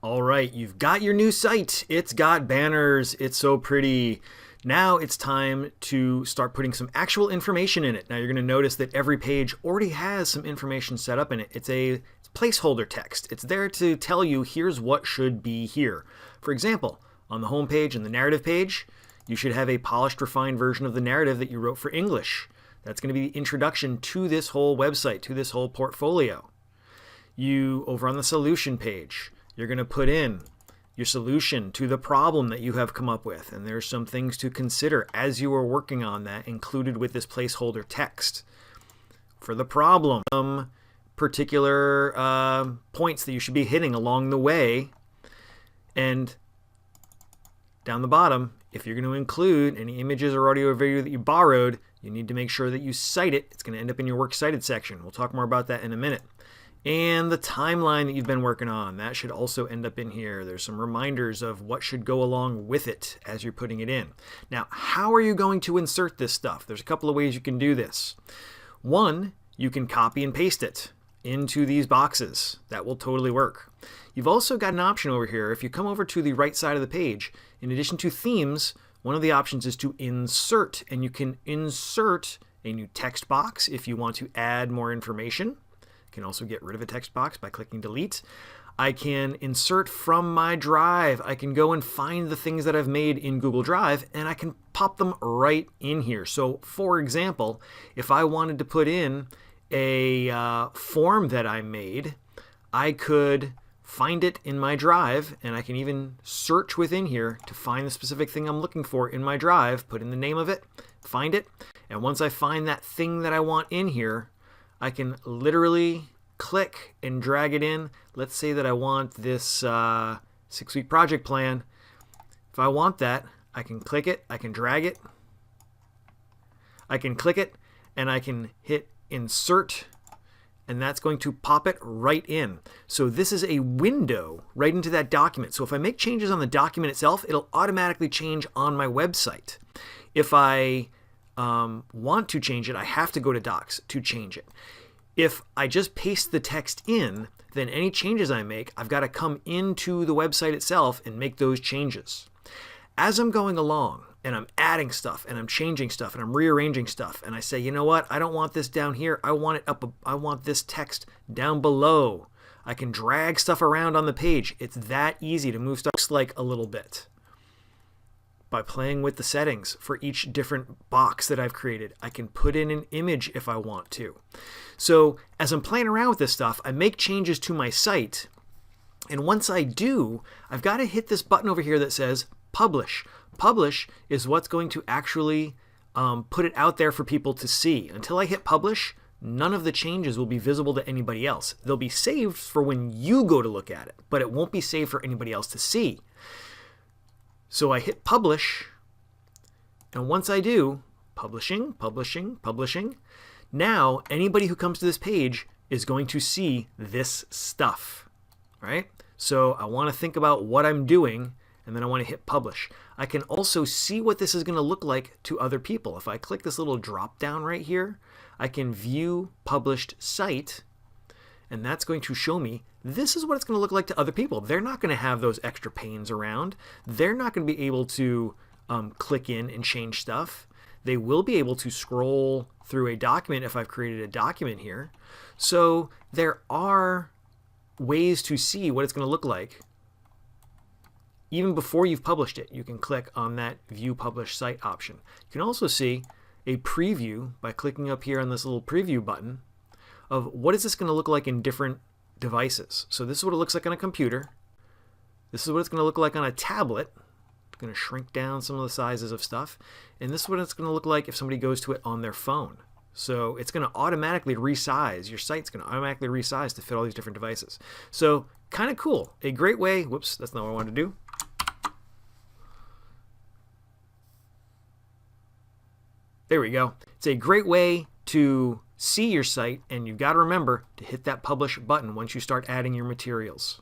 All right, you've got your new site. It's got banners. It's so pretty. Now it's time to start putting some actual information in it. Now you're going to notice that every page already has some information set up in it. It's a placeholder text. It's there to tell you here's what should be here. For example, on the home page and the narrative page, you should have a polished, refined version of the narrative that you wrote for English. That's going to be the introduction to this whole website, to this whole portfolio. Over on the solution page, you're going to put in your solution to the problem that you have come up with. And there's some things to consider as you are working on that included with this placeholder text. For the problem, some particular points that you should be hitting along the way. And down the bottom, if you're going to include any images or audio or video that you borrowed, you need to make sure that you cite it. It's going to end up in your Works Cited section. We'll talk more about that in a minute. And the timeline that you've been working on, that should also end up in here. There's some reminders of what should go along with it as you're putting it in. Now, how are you going to insert this stuff? There's a couple of ways you can do this. One, you can copy and paste it into these boxes. That will totally work. You've also got an option over here. If you come over to the right side of the page, in addition to themes, one of the options is to insert. And you can insert a new text box if you want to add more information. I can also get rid of a text box by clicking delete. I can insert from my drive. I can go and find the things that I've made in Google Drive and I can pop them right in here. So for example, if I wanted to put in a form that I made, I could find it in my drive and I can even search within here to find the specific thing I'm looking for in my drive, put in the name of it, find it, and once I find that thing that I want in here, I can literally click and drag it in. Let's say that I want this 6-week project plan. If I want that, I can click it, I can drag it, I can click it, and I can hit insert, and that's going to pop it right in. So this is a window right into that document. So if I make changes on the document itself, it'll automatically change on my website. If I want to change it, I have to go to Docs to change it. If I just paste the text in, then any changes I make, I've got to come into the website itself and make those changes. As I'm going along and I'm adding stuff and I'm changing stuff and I'm rearranging stuff and I say, you know what, I don't want this down here. I want it up. I want this text down below. I can drag stuff around on the page. It's that easy to move stuff like a little bit. By playing with the settings for each different box that I've created. I can put in an image if I want to. So as I'm playing around with this stuff, I make changes to my site. And once I do, I've got to hit this button over here that says Publish. Publish is what's going to actually put it out there for people to see. Until I hit Publish, none of the changes will be visible to anybody else. They'll be saved for when you go to look at it, but it won't be saved for anybody else to see. So I hit publish, and once I do, publishing, publishing, publishing, now anybody who comes to this page is going to see this stuff, right? So I want to think about what I'm doing, and then I want to hit publish. I can also see what this is going to look like to other people. If I click this little drop down right here, I can view published site, and that's going to show me this is what it's going to look like to other people. They're not going to have those extra panes around. They're not going to be able to click in and change stuff. They will be able to scroll through a document if I've created a document here. So there are ways to see what it's going to look like even before you've published it. You can click on that View Published Site option. You can also see a preview by clicking up here on this little preview button of what is this going to look like in different devices. So this is what it looks like on a computer. This is what it's going to look like on a tablet. It's going to shrink down some of the sizes of stuff. And this is what it's going to look like if somebody goes to it on their phone. So it's going to automatically resize. Your site's going to automatically resize to fit all these different devices. So kind of cool. A great way. Whoops, that's not what I wanted to do. There we go. It's a great way to see your site, and you've got to remember to hit that publish button once you start adding your materials.